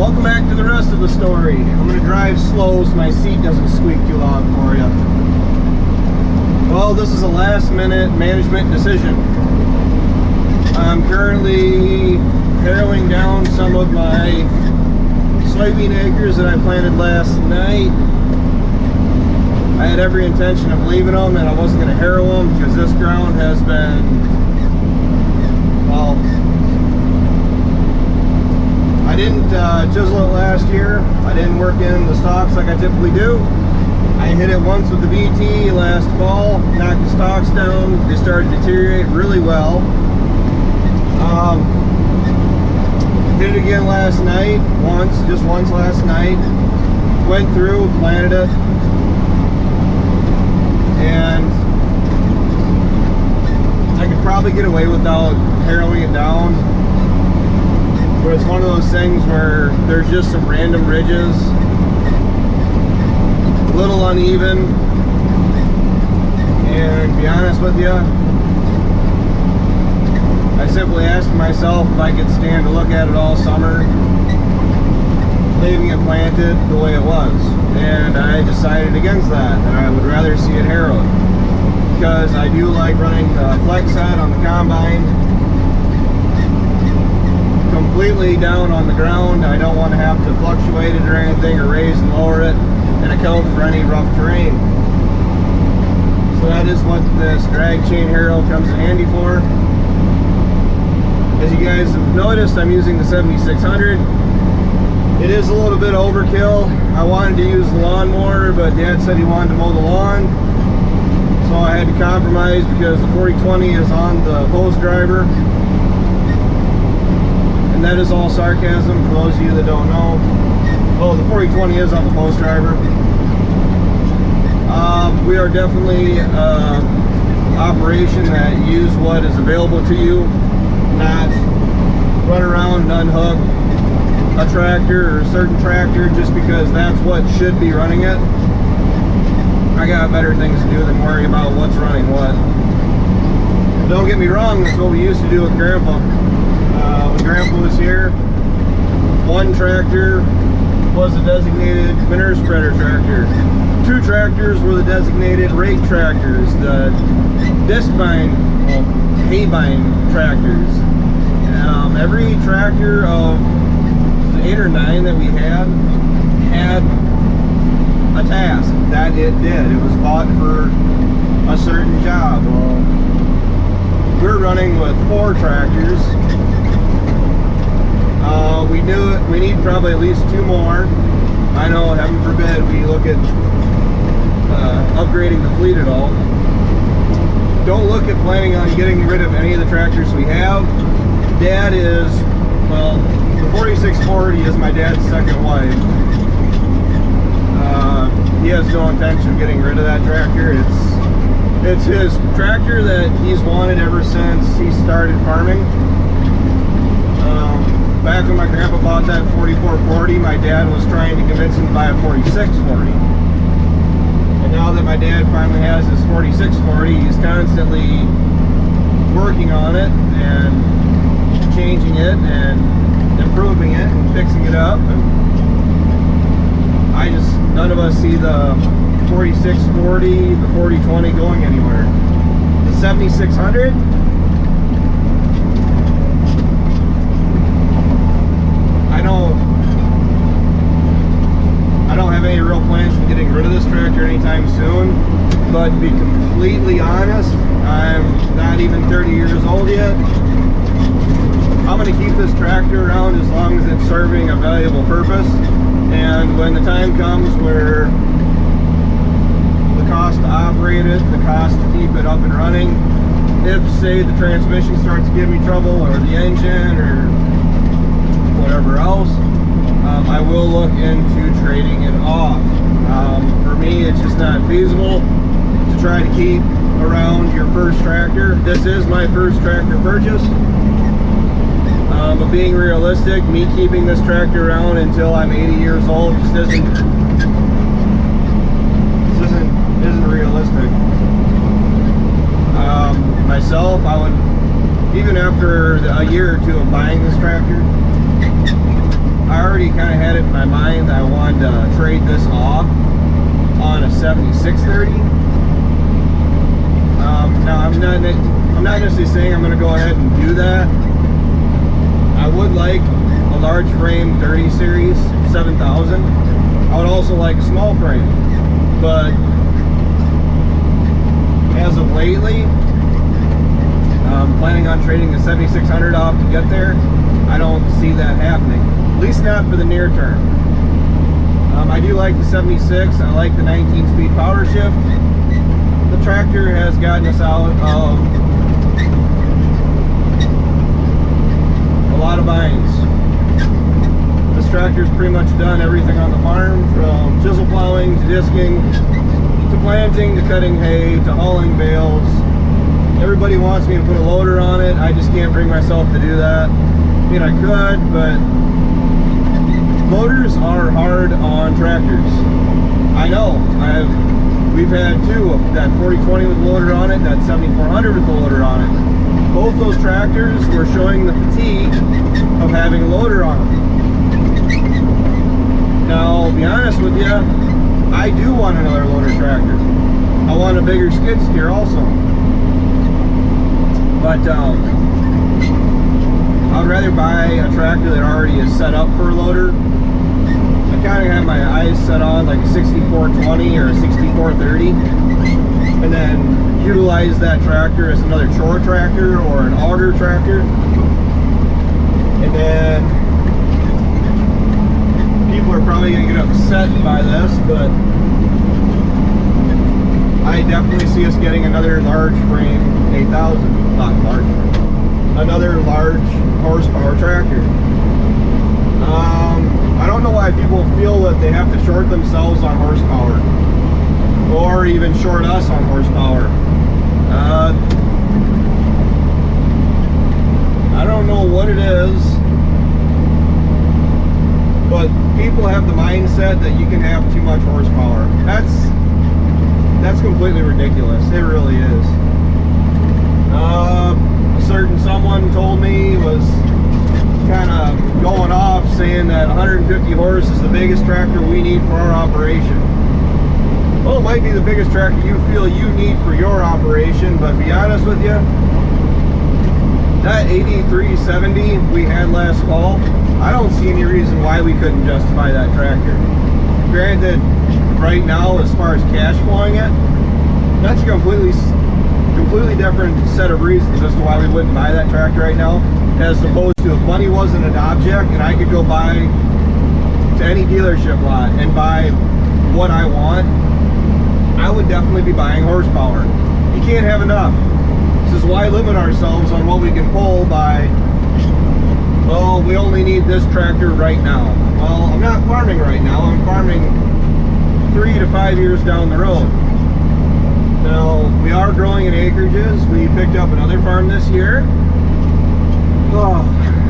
Welcome back to the rest of the story. I'm going to drive slow so my seat doesn't squeak too loud for you. Well, this is a last minute management decision. I'm currently harrowing down some of my soybean acres that I planted last night. I had every intention of leaving them and I wasn't going to harrow them because this ground has been, well, I didn't chisel it last year. I didn't work in the stalks like I typically do. I hit it once with the VT last fall, knocked the stalks down. They started to deteriorate really well. Hit it again last night, just once last night. Went through, planted it, and I could probably get away without harrowing it down. But it's one of those things where there's just some random ridges, a little uneven, and to be honest with you, I simply asked myself if I could stand to look at it all summer, leaving it planted the way it was. And I decided against that, and I would rather see it harrowed. Because I do like running the flex head on the combine completely down on the ground. I don't want to have to fluctuate it or anything, or raise and lower it and account for any rough terrain. So that is what this drag chain harrow comes in handy for. As you guys have noticed, I'm using the 7600. It is a little bit overkill. I wanted to use the lawnmower, but Dad said he wanted to mow the lawn. So I had to compromise because the 4020 is on the post driver. And that is all sarcasm for those of you that don't know. Well, the 4020 is on the post driver. We are definitely operation that use what is available to you, not run around and unhook a tractor or a certain tractor just because that's what should be running it. I got better things to do than worry about what's running what. Don't get me wrong, that's what we used to do with Grandpa. When Grandpa was here, one tractor was a designated manure spreader tractor. Two tractors were the designated rake tractors, the disc bind, well, hay bind tractors. Every tractor of 8 or 9 that we had a task that it did. It was bought for a certain job. Well, we're running with 4 tractors. We knew it. We need probably at least 2 more. I know, heaven forbid, we look at upgrading the fleet at all. Don't look at planning on getting rid of any of the tractors we have. Dad is, well, the 4640 is my dad's second wife. He has no intention of getting rid of that tractor. It's his tractor that he's wanted ever since he started farming. Back when my grandpa bought that 4440, my dad was trying to convince him to buy a 4640. And now that my dad finally has his 4640, he's constantly working on it and changing it and improving it and fixing it up. And none of us see the 4640, the 4020 going anywhere. The 7600, I don't have any real plans of getting rid of this tractor anytime soon, but to be completely honest, I'm not even 30 years old yet. I'm going to keep this tractor around as long as it's serving a valuable purpose, and when the time comes where the cost to operate it, the cost to keep it up and running, if say the transmission starts to give me trouble, or the engine, or whatever else, I will look into trading it off. For me, it's just not feasible to try to keep around your first tractor. This is my first tractor purchase. But being realistic, me keeping this tractor around until I'm 80 years old just isn't realistic. Myself, I would, even after a year or two of buying this tractor, I already kind kind of had it in my mind that I wanted to trade this off on a 7630. Now I'm not necessarily saying I'm going to go ahead and do that. I would like a large frame 30 series 7000. I would also like a small frame, but as of lately, I'm planning on trading the 7600 off to get there. I don't see that happening, at least not for the near term. I do like the 76. I like the 19-speed power shift. The tractor has gotten us out of a lot of binds. This tractor's pretty much done everything on the farm, from chisel plowing to disking to planting to cutting hay to hauling bales. Everybody wants me to put a loader on it. I just can't bring myself to do that. I mean, I could, but loaders are hard on tractors. I know. We've had two, that 4020 with a loader on it, that 7400 with a loader on it. Both those tractors were showing the fatigue of having a loader on them. Now, I'll be honest with you, I do want another loader tractor. I want a bigger skid steer also. But I'd rather buy a tractor that already is set up for a loader. I kind of have my eyes set on like a 6420 or a 6430, and then utilize that tractor as another chore tractor or an auger tractor. And then people are probably going to get upset by this, but I definitely see us getting another large frame 8000, not large, another large horsepower tractor. I don't know why people feel that they have to short themselves on horsepower, or even short us on horsepower. I don't know what it is, but people have the mindset that you can have too much horsepower. That's completely ridiculous. It really is. A certain someone told me, was kind of going off saying that 150 horse is the biggest tractor we need for our operation. Well, it might be the biggest tractor you feel you need for your operation, but to be honest with you, that 8370 we had last fall, I don't see any reason why we couldn't justify that tractor. Granted, right now, as far as cash flowing it, that's a completely different set of reasons as to why we wouldn't buy that tractor right now, as opposed to if money wasn't an object and I could go buy to any dealership lot and buy what I want, I would definitely be buying horsepower. You can't have enough. This is why limit ourselves on what we can pull by, well, we only need this tractor right now. Well, I'm not farming right now. I'm farming 3 to 5 years down the road. Now, we are growing in acreages. We picked up another farm this year. Oh,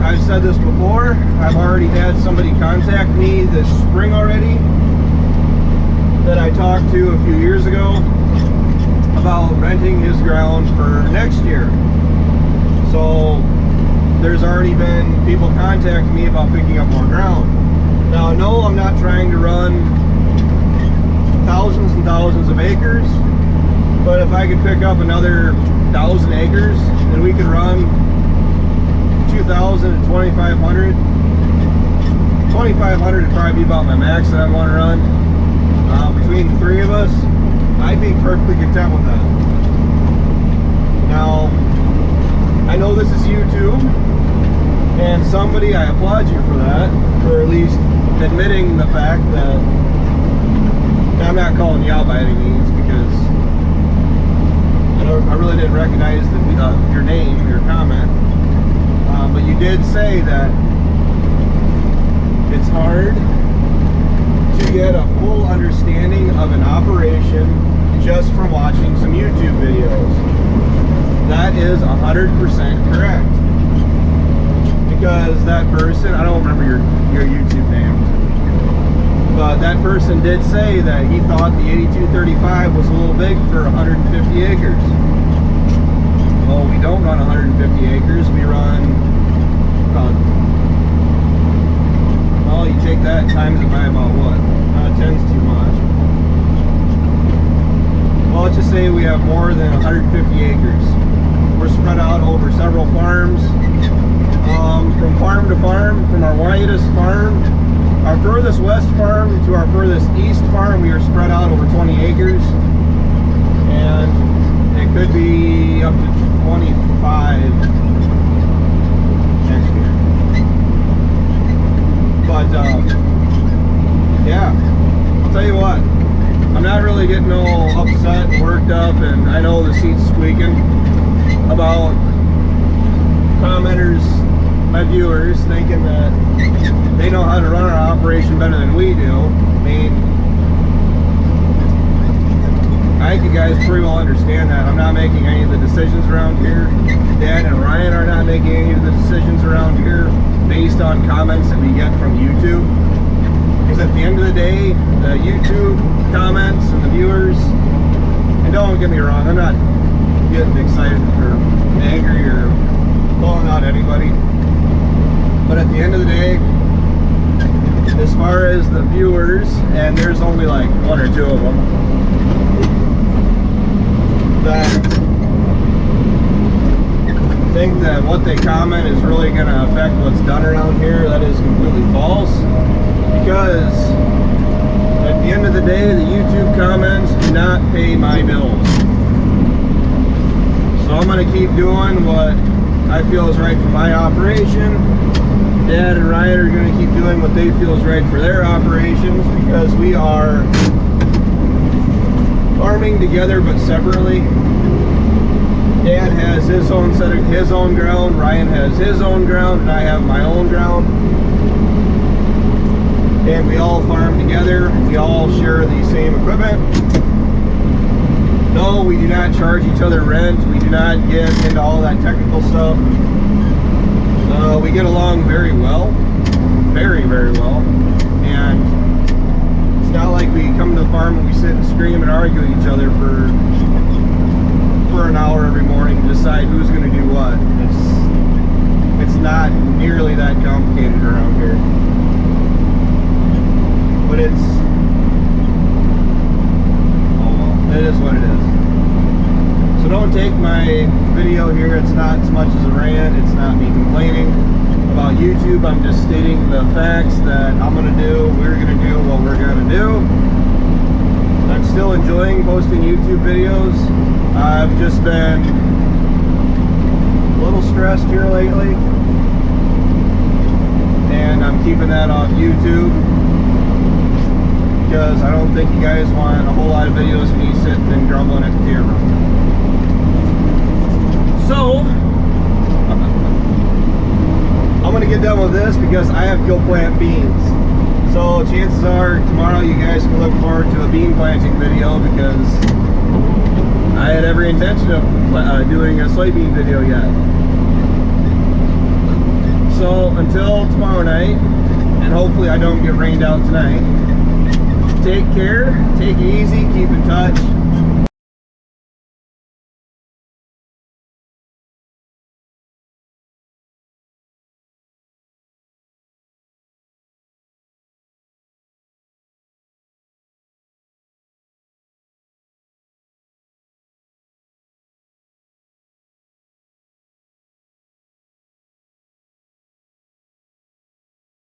I've said this before. I've already had somebody contact me this spring already that I talked to a few years ago about renting his ground for next year. So there's already been people contacting me about picking up more ground. Now, no, I'm not trying to run thousands and thousands of acres, but if I could pick up another 1,000 acres, then we could run 2,000 to 2,500. 2,500 would probably be about my max that I want to run. Between the three of us, I'd be perfectly content with that. Now, I know this is YouTube, and somebody, I applaud you for that, for at least admitting the fact that, I'm not calling you out by any means, because I really didn't recognize your name, your comment, but you did say that it's hard to get a full understanding of an operation just from watching some YouTube videos. That is 100% correct. Because that person, I don't remember your YouTube name, but that person did say that he thought the 8235 was a little big for 150 acres. Well, we don't run 150 acres. We run about, well, you take that times it by about what? 10's too much. Well, let's just say we have more than 150 acres. We're spread out over several farms. From farm to farm, from our widest farm, our furthest west farm to our furthest east farm, we are spread out over 20 acres. And it could be up to 25 next year. But, yeah, I'll tell you what, I'm not really getting all upset and worked up, and I know the seat's squeaking about commenters, my viewers, thinking that they know how to run our operation better than we do. I mean, I think you guys pretty well understand that. I'm not making any of the decisions around here. Dan and Ryan are not making any of the decisions around here based on comments that we get from YouTube. Because at the end of the day, the YouTube comments and the viewers, and don't get me wrong, I'm not getting excited or angry or calling out anybody. But at the end of the day, as far as the viewers, and there's only like 1 or 2 of them, that think that what they comment is really going to affect what's done around here, that is completely false. Because at the end of the day, the YouTube comments do not pay my bills. So I'm going to keep doing what I feel is right for my operation. Dad and Ryan are going to keep doing what they feel is right for their operations, because we are farming together but separately. Dad has his own set of his own ground, Ryan has his own ground, and I have my own ground. And we all farm together. We all share the same equipment. No, we do not charge each other rent. We do not get into all that technical stuff. We get along very well. Very, very well. And it's not like we come to the farm and we sit and scream and argue with each other for an hour every morning to decide who's going to do what. It's not nearly that complicated around here. But it's, oh well, it is what it is. So don't take my video here, it's not as much as a rant, it's not me complaining about YouTube. I'm just stating the facts that I'm going to do, we're going to do what we're going to do. I'm still enjoying posting YouTube videos. I've just been a little stressed here lately, and I'm keeping that off YouTube, because I don't think you guys want a whole lot of videos of me sitting and grumbling at the camera. So, I'm going to get done with this because I have gill plant beans. So chances are tomorrow you guys can look forward to a bean planting video, because I had every intention of doing a soybean video yet. So until tomorrow night, and hopefully I don't get rained out tonight, take care, take it easy, keep in touch.